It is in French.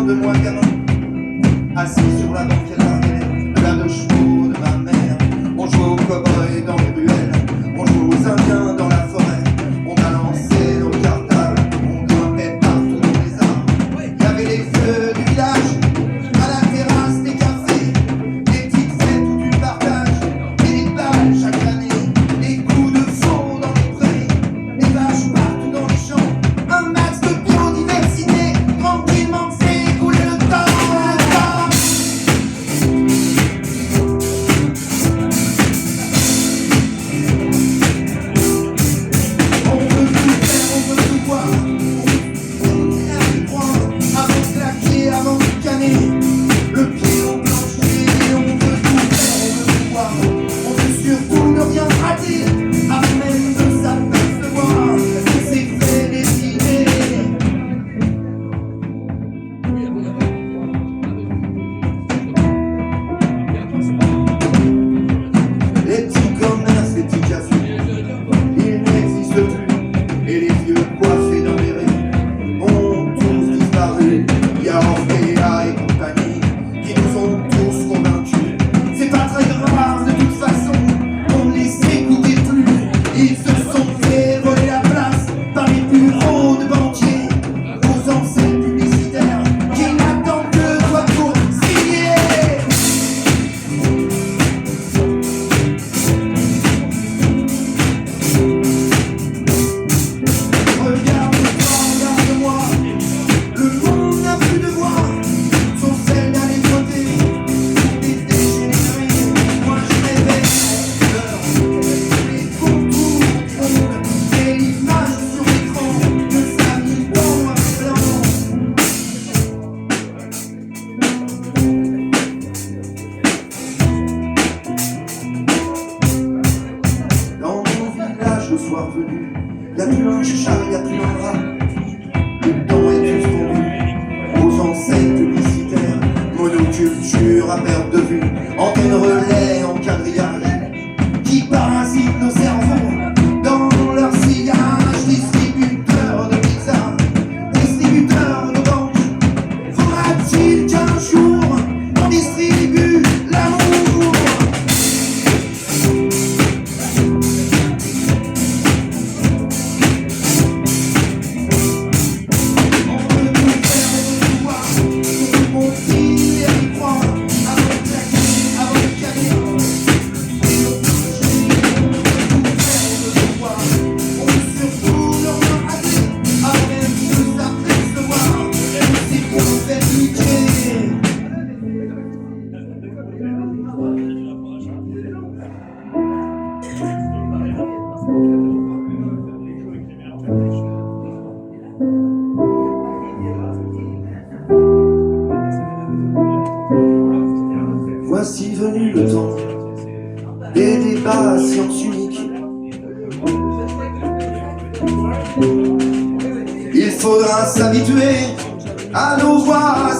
souviens de moi gamin, assis sur la banquette arrière de la de chevaux de ma mère. On jouait aux cow-boys dans les ruelles, on jouait aux indiens dans la forêt. On balançait nos cartables, on grimpait partout dans les arbres. Il y avait les feux du village, à la terrasse des cafés, des petites fêtes où tu partages, et des balles chaque année, des coups de faux dans les prés, des vaches partout dans les champs, un max de biodiversité, tranquillement fait couler le temps, On veut tout faire, on veut tout voir, on veut faire du point, avant de claquer, avant de canner, le pied au plancher, on veut tout faire, on veut tout voir, on veut surtout ne rien rater, avant même de s'apercevoir que c'est fait décider. Les petits commerces, les petits cafés, ils n'existent plus, et les vieux coiffés dans les rues ont tous disparu. Il y a Orphea et compagnie qui nous ont tous convaincus. C'est pas très grave de toute façon, on ne les écoutait plus. Ils se sont fait voler la place par les bureaux de banquiers, aux enseignes publicitaires qui n'attendent que toi pour signer. Regarde-toi, regarde-moi, le monde n'a plus de voix, sauf celle d'aller voter pour des dégénérés. Moi je rêvais les contours du monde et l'image sur l'écran de sa vie bon à blanc. Dans mon village le soir venu, y'a plus un chat, y'a plus un rat. Le temps est suspendu aux enseignes publicitaires, monoculture à perte de vue, antenne relais en quadrillage, qui parasitent nos cerveaux dans leur sillage. Distributeurs de pizza, distributeurs de banque, faudra-t-il qu'un jour on distribue l'amour? On veut tout faire, on veut tout voir, on veut monter et y croire, avant de claquer, avant de caler. Et on veut tout faire, on veut tout voir, on veut surtout ne rien rater, avant même de s'apercevoir que c'est qu'on fait niquer. Voici venu le temps des débats à science unique. Il faudra s'habituer à nos voix